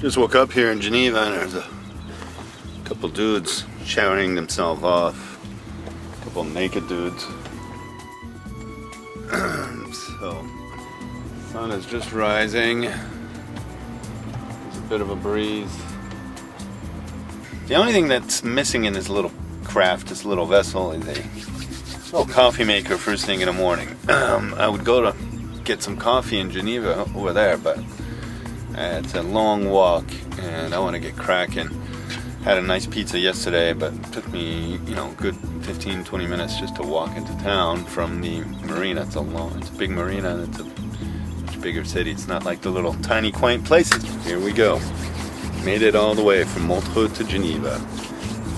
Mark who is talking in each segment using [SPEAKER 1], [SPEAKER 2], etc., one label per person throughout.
[SPEAKER 1] Just woke up here in Geneva and there's a couple dudes showering themselves off. A couple naked dudes. So, sun is just rising. There's a bit of a breeze. The only thing that's missing in this little craft, this little vessel, is a little coffee maker first thing in the morning. I would go to get some coffee in Geneva over there, but it's a long walk and I want to get cracking. Had a nice pizza yesterday, but it took me, a good 15-20 minutes just to walk into town from the marina. It's a big marina and it's a much bigger city. It's not like the little tiny quaint places. Here we go. Made it all the way from Montreux to Geneva.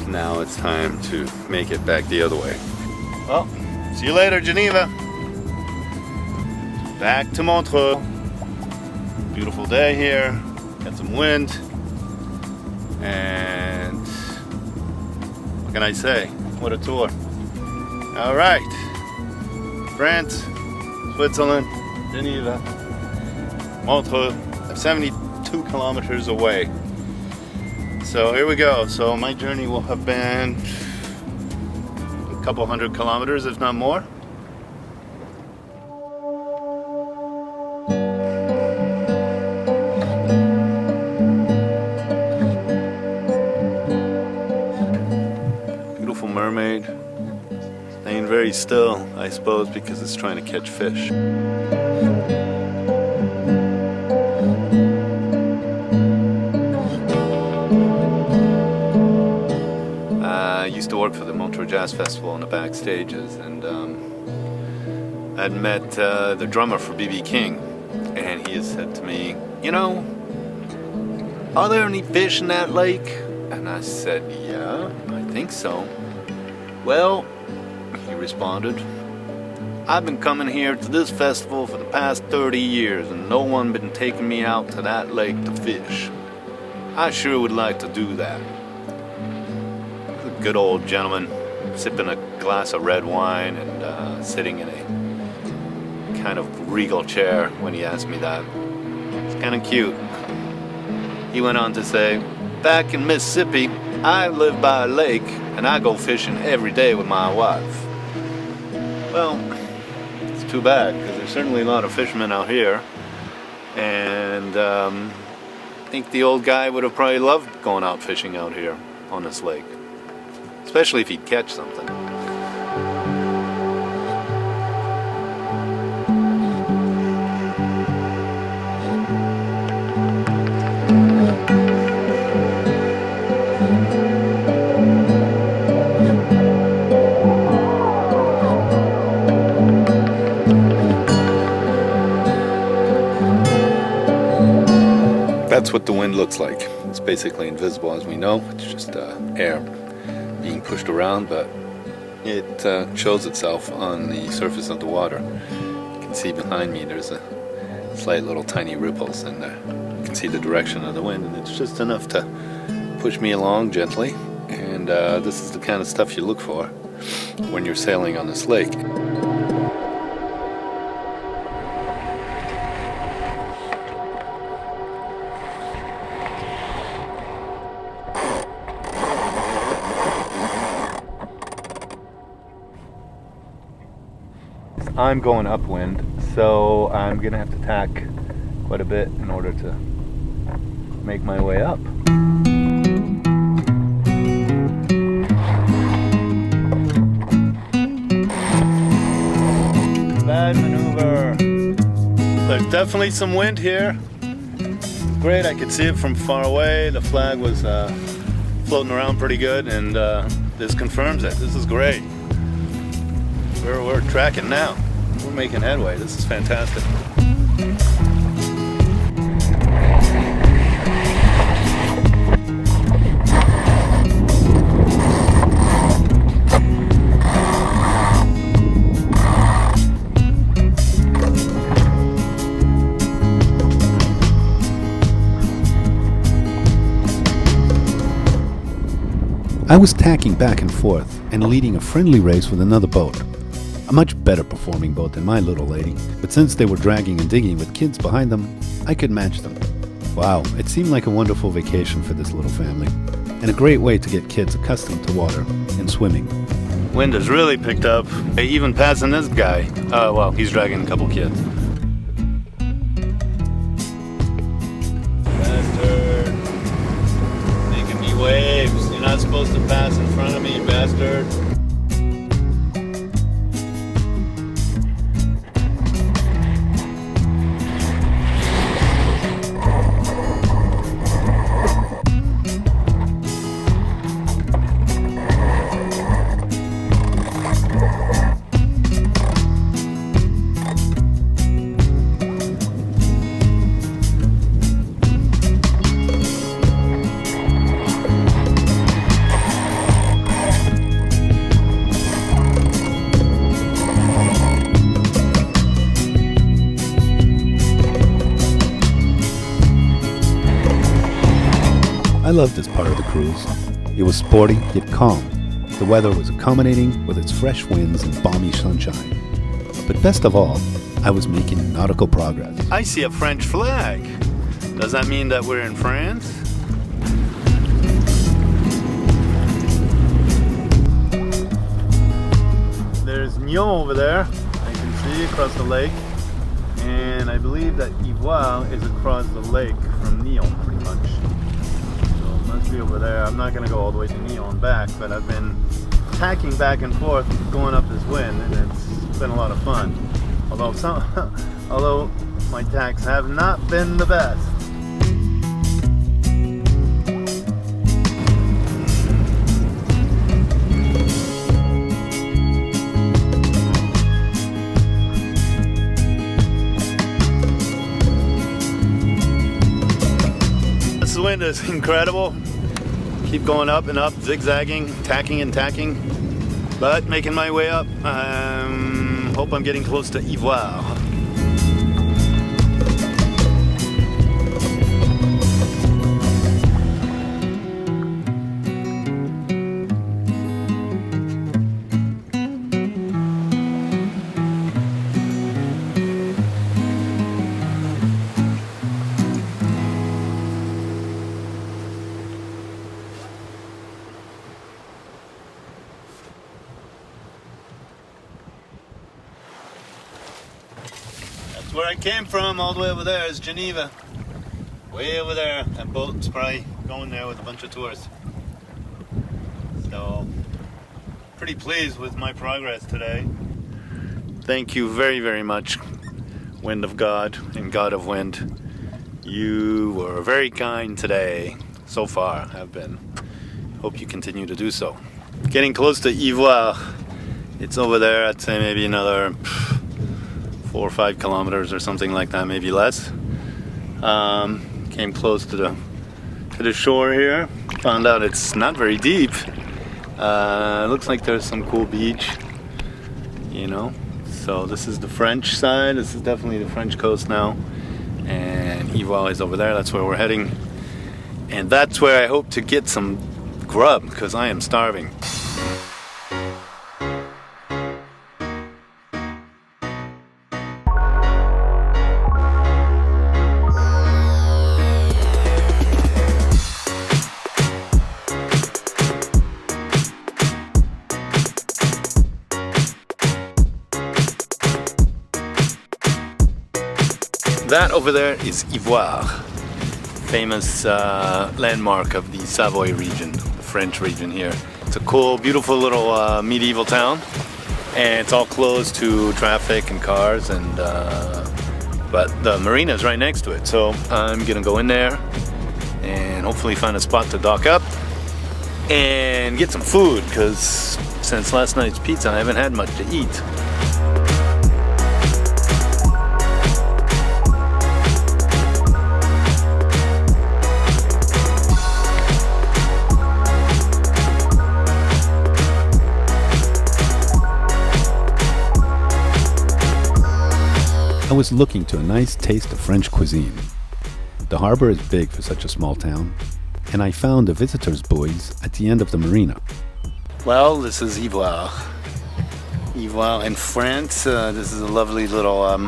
[SPEAKER 1] Now it's time to make it back the other way. Well, see you later, Geneva. Back to Montreux. Beautiful day here. Got some wind. And what can I say? What a tour. All right. France, Switzerland, Geneva, Montreux, 72 kilometers away. So here we go. So my journey will have been a couple hundred kilometers, if not more. Beautiful mermaid, staying very still, I suppose, because it's trying to catch fish. I used to work for the Montreux Jazz Festival in the backstages, and I'd met the drummer for B.B. King, and he had said to me, are there any fish in that lake? And I said, yeah, I think so. Well, he responded, I've been coming here to this festival for the past 30 years and no one been taking me out to that lake to fish. I sure would like to do that. A good old gentleman sipping a glass of red wine and sitting in a kind of regal chair when he asked me that. It's kind of cute. He went on to say, back in Mississippi, I live by a lake and I go fishing every day with my wife. Well, it's too bad because there's certainly a lot of fishermen out here, and I think the old guy would have probably loved going out fishing out here on this lake, especially if he'd catch something. That's what the wind looks like. It's basically invisible, as we know. It's just air being pushed around, but it shows itself on the surface of the water. You can see behind me there's a slight little tiny ripples, and you can see the direction of the wind, and it's just enough to push me along gently. And this is the kind of stuff you look for when you're sailing on this lake. I'm going upwind, so I'm gonna have to tack quite a bit in order to make my way up. Bad maneuver. There's definitely some wind here. Great, I could see it from far away. The flag was floating around pretty good, and this confirms it. This is great. We're tracking now. We're making headway. This is fantastic.
[SPEAKER 2] I was tacking back and forth and leading a friendly race with another boat. A much better performing boat than my little lady, but since they were dragging and digging with kids behind them, I could match them. Wow, it seemed like a wonderful vacation for this little family, and a great way to get kids accustomed to water and swimming.
[SPEAKER 1] Wind has really picked up. Even passing this guy. Well, he's dragging a couple kids. Bastard. Making me waves. You're not supposed to pass in front of me, bastard.
[SPEAKER 2] I loved this part of the cruise. It was sporty yet calm. The weather was accommodating with its fresh winds and balmy sunshine. But best of all, I was making nautical progress.
[SPEAKER 1] I see a French flag. Does that mean that we're in France? There's Nyon over there. I can see across the lake. And I believe that Yvoire is across the lake from Nyon, pretty much. Must be over there. I'm not going to go all the way to Nyon and back, but I've been tacking back and forth going up this wind, and it's been a lot of fun. Although my tacks have not been the best. This wind is incredible. Keep going up and up, zigzagging, tacking and tacking, but making my way up. Hope I'm getting close to Yvoire. Where I came from, all the way over there, is Geneva. Way over there. That boat's probably going there with a bunch of tourists. So, pretty pleased with my progress today. Thank you very, very much, Wind of God and God of Wind. You were very kind today. So far, have been. Hope you continue to do so. Getting close to Yvoire. It's over there. I'd say maybe another 4 or 5 kilometers or something like that, maybe less. Came close to the shore here. Found out it's not very deep. Looks like there's some cool beach, you know. So this is the French side. This is definitely the French coast now. And Yvoire is over there. That's where we're heading. And that's where I hope to get some grub, because I am starving. That over there is Yvoire, famous landmark of the Savoie region, the French region here. It's a cool, beautiful little medieval town, and it's all closed to traffic and cars, and but the marina is right next to it. So I'm gonna go in there and hopefully find a spot to dock up and get some food, because since last night's pizza, I haven't had much to eat.
[SPEAKER 2] I was looking to a nice taste of French cuisine. The harbor is big for such a small town, and I found a visitor's buoys at the end of the marina.
[SPEAKER 1] Well, this is Yvoire. Yvoire in France. This is a lovely little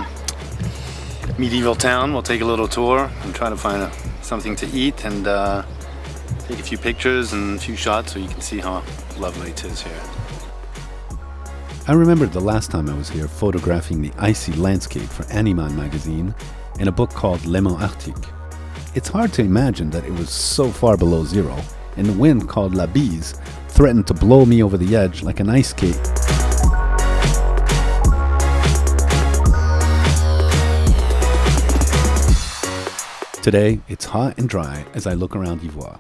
[SPEAKER 1] medieval town. We'll take a little tour and try to find
[SPEAKER 2] something to eat and take a few pictures and a few shots so you can see how lovely it is here. I remember the last time I was here photographing the icy landscape for Animal magazine in a book called Léman Arctique. It's hard to imagine that it was so far below zero, and the wind called La Bise threatened to blow me over the edge like an ice skate. Today, it's hot and dry as I look around Yvoire.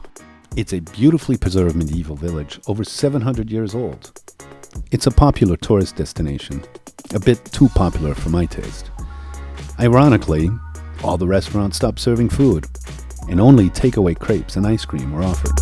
[SPEAKER 2] It's a beautifully preserved medieval village over 700 years old. It's a popular tourist destination, a bit too popular for my taste. Ironically, all the restaurants stopped serving food, and only takeaway crepes and ice cream were offered.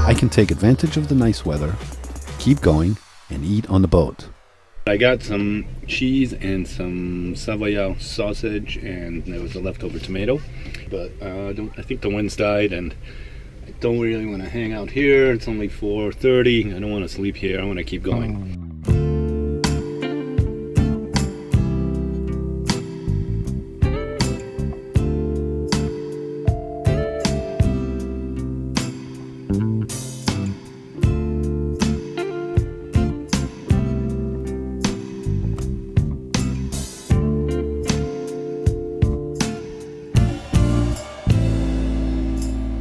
[SPEAKER 2] I can take advantage of the nice weather, keep going, and eat on the boat. I got some cheese and some Savoie sausage, and there was a leftover tomato. But I think the wind's died, and I don't really want to hang out here. It's only 4:30. I don't want to sleep here. I want to keep going.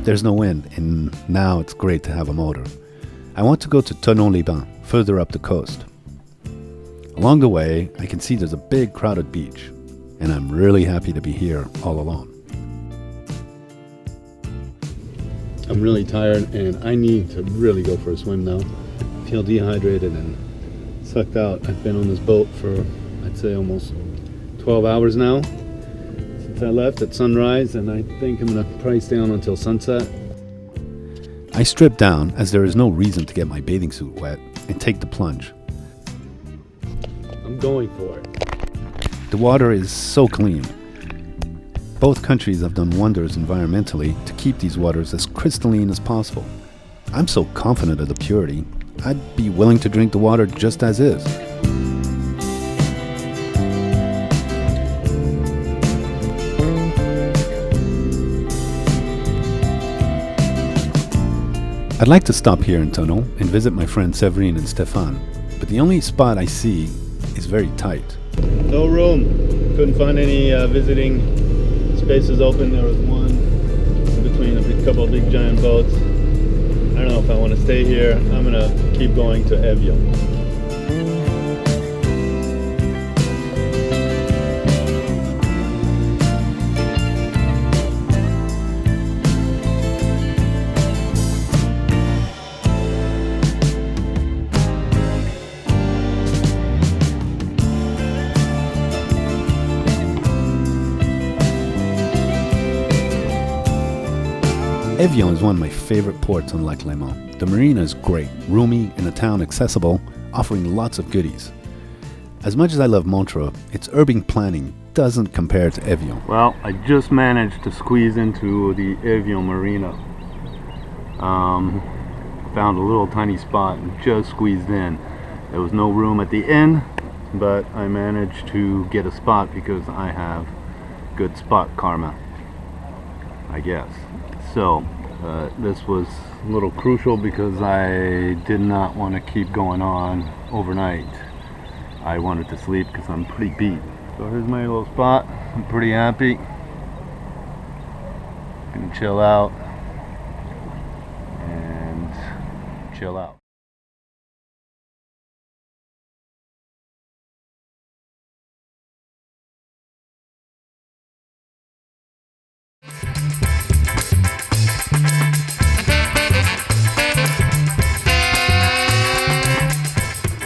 [SPEAKER 2] There's no wind, and now it's great to have a motor. I want to go to Thonon-les-Bains, further up the coast. Along the way, I can see there's a big crowded beach, and I'm really happy to be here all alone. I'm really tired, and I need to really go for a swim now. I feel dehydrated and sucked out. I've been on this boat for, I'd say, almost 12 hours now. I left at sunrise, and I think I'm going to probably stay on until sunset. I strip down as there is no reason to get my bathing suit wet and take the plunge. I'm going for it. The water is so clean. Both countries have done wonders environmentally to keep these waters as crystalline as possible. I'm so confident of the purity, I'd be willing to drink the water just as is. I'd like to stop here in Thonon and visit my friends Séverine and Stéphane, but the only spot I see is very tight. No room. Couldn't find any visiting spaces open. There was one in between a couple of big giant boats. I don't know if I want to stay here. I'm going to keep going to Evian. Evian is one of my favorite ports on Lac Léman. The marina is great, roomy, and the town accessible, offering lots of goodies. As much as I love Montreux, its urban planning doesn't compare to Evian. Well, I just managed to squeeze into the Evian marina. Found a little tiny spot and just squeezed in. There was no room at the inn, but I managed to get a spot because I have good spot karma, I guess. So this was a little crucial because I did not want to keep going on overnight. I wanted to sleep because I'm pretty beat. So here's my little spot. I'm pretty happy. Gonna chill out and chill out.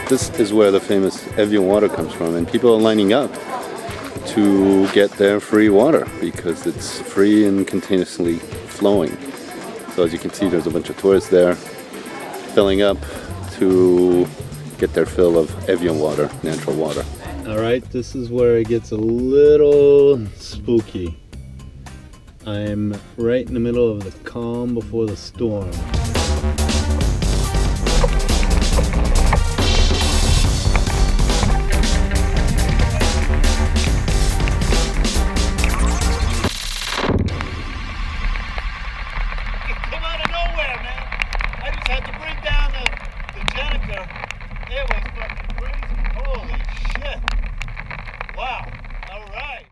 [SPEAKER 2] This is where the famous Evian water comes from, and people are lining up to get their free water because it's free and continuously flowing. So as you can see, there's a bunch of tourists there filling up to get their fill of Evian water, natural water.
[SPEAKER 3] All right, this is where it gets a little spooky. I'm right in the middle of the calm before the storm.
[SPEAKER 1] Come out of nowhere, man. I just had to bring down the Jenica. It was fucking crazy. Holy shit. Wow. All right.